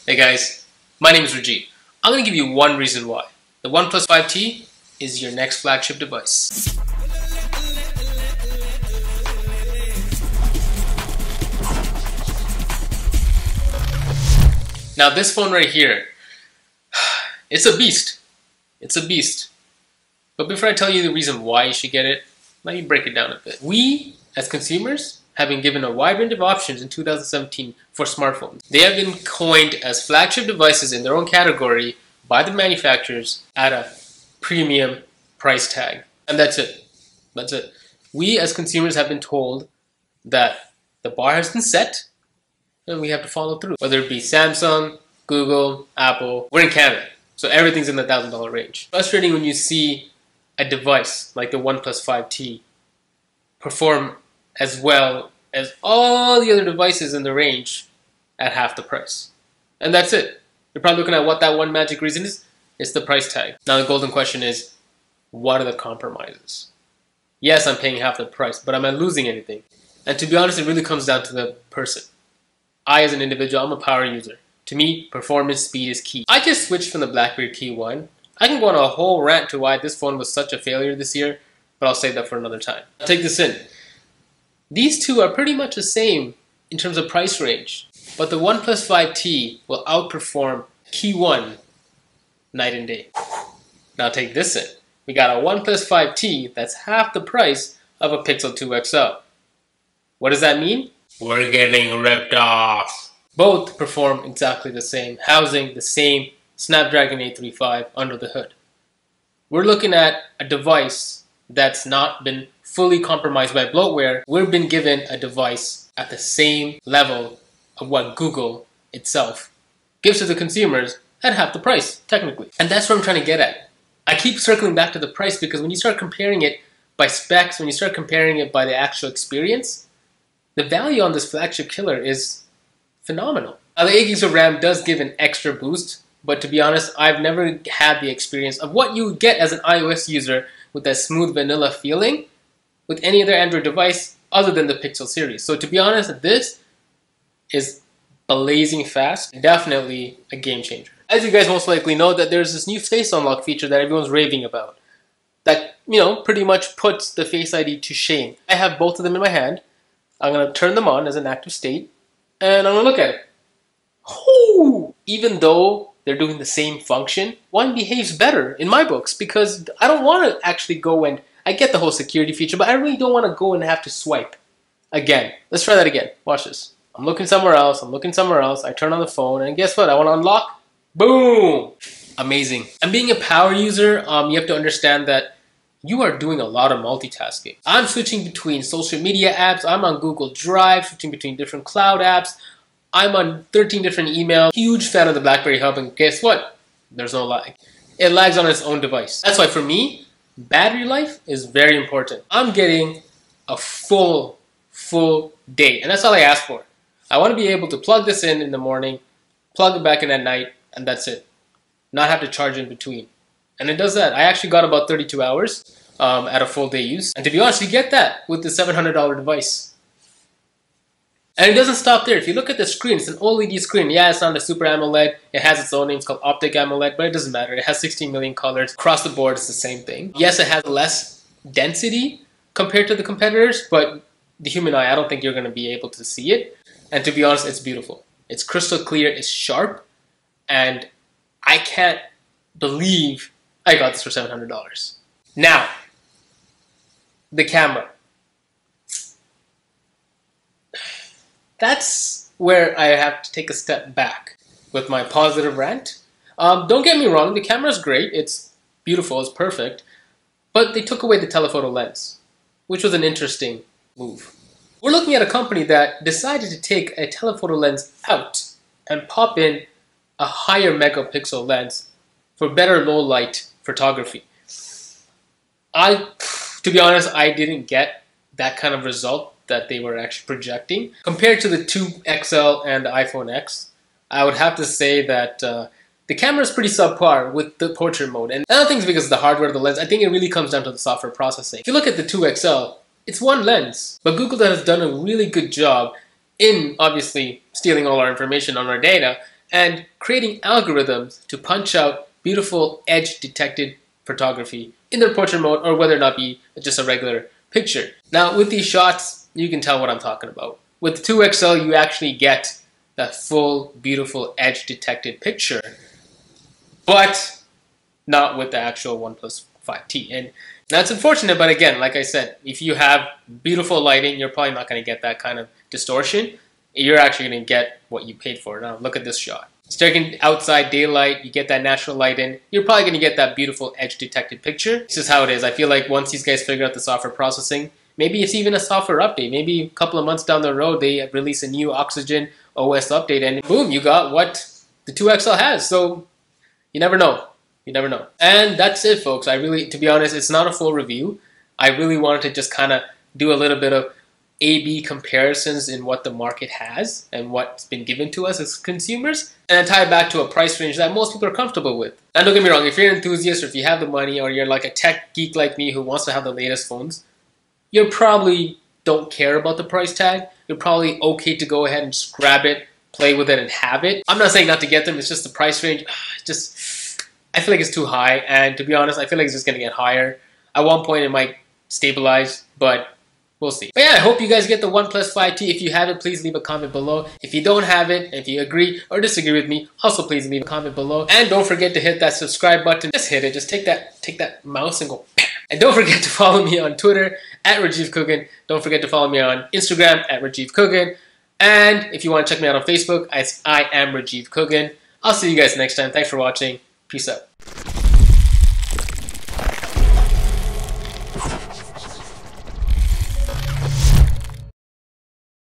Hey guys, my name is Rajeev. I'm going to give you one reason why. The OnePlus 5T is your next flagship device. Now this phone right here, it's a beast. It's a beast. But before I tell you the reason why you should get it, let me break it down a bit. We, as consumers, have been given a wide range of options in 2017 for smartphones. They have been coined as flagship devices in their own category by the manufacturers at a premium price tag. And that's it. That's it. We as consumers have been told that the bar has been set and we have to follow through. Whether it be Samsung, Google, Apple, we're in Canada, so everything's in the $1,000 range. Frustrating when you see a device like the OnePlus 5T perform as well as all the other devices in the range at half the price. And that's it. You're probably looking at what that one magic reason is. It's the price tag. Now the golden question is, what are the compromises? Yes, I'm paying half the price, but am I losing anything? And to be honest, it really comes down to the person. I, as an individual, I'm a power user. To me, performance speed is key. I just switched from the BlackBerry T1. I can go on a whole rant to why this phone was such a failure this year, but I'll save that for another time. Take this in. These two are pretty much the same in terms of price range, but the OnePlus 5T will outperform T1 night and day. Now take this in. We got a OnePlus 5T that's half the price of a Pixel 2 XL. What does that mean? We're getting ripped off. Both perform exactly the same, housing the same Snapdragon 835 under the hood. We're looking at a device that's not been fully compromised by bloatware. We've been given a device at the same level of what Google itself gives to the consumers at half the price, technically. And that's what I'm trying to get at. I keep circling back to the price because when you start comparing it by specs, when you start comparing it by the actual experience, the value on this flagship killer is phenomenal. Now the 8 gigs of RAM does give an extra boost, but to be honest, I've never had the experience of what you would get as an iOS user with that smooth vanilla feeling with any other Android device other than the Pixel series. So to be honest, this is blazing fast, definitely a game changer. As you guys most likely know, that there's this new face unlock feature that everyone's raving about that, pretty much puts the Face ID to shame. I have both of them in my hand. I'm going to turn them on as an active state and I'm going to look at it. Ooh! Even though they're doing the same function, one behaves better in my books because I don't want to actually go and, I get the whole security feature, but I really don't want to go and have to swipe again. Let's try that again. Watch this. I'm looking somewhere else. I'm looking somewhere else. I turn on the phone and guess what? I want to unlock. Boom! Amazing. And being a power user, you have to understand that you are doing a lot of multitasking. I'm switching between social media apps. I'm on Google Drive, switching between different cloud apps. I'm on 13 different emails. Huge fan of the BlackBerry Hub, and guess what? There's no lag. It lags on its own device. That's why for me, battery life is very important. I'm getting a full day, and that's all I ask for. I want to be able to plug this in the morning, plug it back in at night, and that's it. Not have to charge in between. And it does that. I actually got about 32 hours at a full day use. And to be honest, you get that with the $700 device. And it doesn't stop there. If you look at the screen, it's an OLED screen. Yeah, it's not a Super AMOLED. It has its own name. It's called Optic AMOLED, but it doesn't matter. It has 16 million colors. Across the board, it's the same thing. Yes, it has less density compared to the competitors, but the human eye, I don't think you're going to be able to see it. And to be honest, it's beautiful. It's crystal clear. It's sharp. And I can't believe I got this for $700. Now, the camera. That's where I have to take a step back with my positive rant. Don't get me wrong, the camera's great, it's beautiful, it's perfect, but they took away the telephoto lens, which was an interesting move. We're looking at a company that decided to take a telephoto lens out and pop in a higher megapixel lens for better low light photography. To be honest, I didn't get that kind of result that they were actually projecting. Compared to the 2 XL and the iPhone X, I would have to say that the camera is pretty subpar with the portrait mode. And I don't think it's because of the hardware of the lens. I think it really comes down to the software processing. If you look at the 2 XL, it's one lens. But Google has done a really good job in obviously stealing all our information on our data and creating algorithms to punch out beautiful edge detected photography in their portrait mode, or whether or not be just a regular picture. Now with these shots, you can tell what I'm talking about. With the 2XL, you actually get that full, beautiful edge detected picture, but not with the actual OnePlus 5T. And that's unfortunate, but again, like I said, if you have beautiful lighting, you're probably not going to get that kind of distortion. You're actually going to get what you paid for. Now look at this shot. Taking outside daylight, you get that natural light in, you're probably going to get that beautiful edge detected picture. This is how it is. I feel like once these guys figure out the software processing, maybe it's even a software update. Maybe a couple of months down the road, they release a new Oxygen OS update and boom, you got what the 2XL has. So you never know. You never know. And that's it, folks. To be honest, it's not a full review. I really wanted to just kind of do a little bit of A/B comparisons in what the market has and what's been given to us as consumers, and tie it back to a price range that most people are comfortable with. And don't get me wrong, if you're an enthusiast or if you have the money or you're like a tech geek like me who wants to have the latest phones, you probably don't care about the price tag. You're probably okay to go ahead and just grab it, play with it, and have it. I'm not saying not to get them, it's just the price range. I feel like it's too high, and to be honest, I feel like it's just going to get higher. At one point, it might stabilize, but we'll see. But yeah, I hope you guys get the OnePlus 5T. If you have it, please leave a comment below. If you don't have it, if you agree or disagree with me, also please leave a comment below. And don't forget to hit that subscribe button. Just hit it. Just take that mouse and go. And don't forget to follow me on Twitter at Rajeev Kugan. Don't forget to follow me on Instagram at Rajeev Kugan. And if you want to check me out on Facebook, I am Rajeev Kugan. I'll see you guys next time. Thanks for watching. Peace out.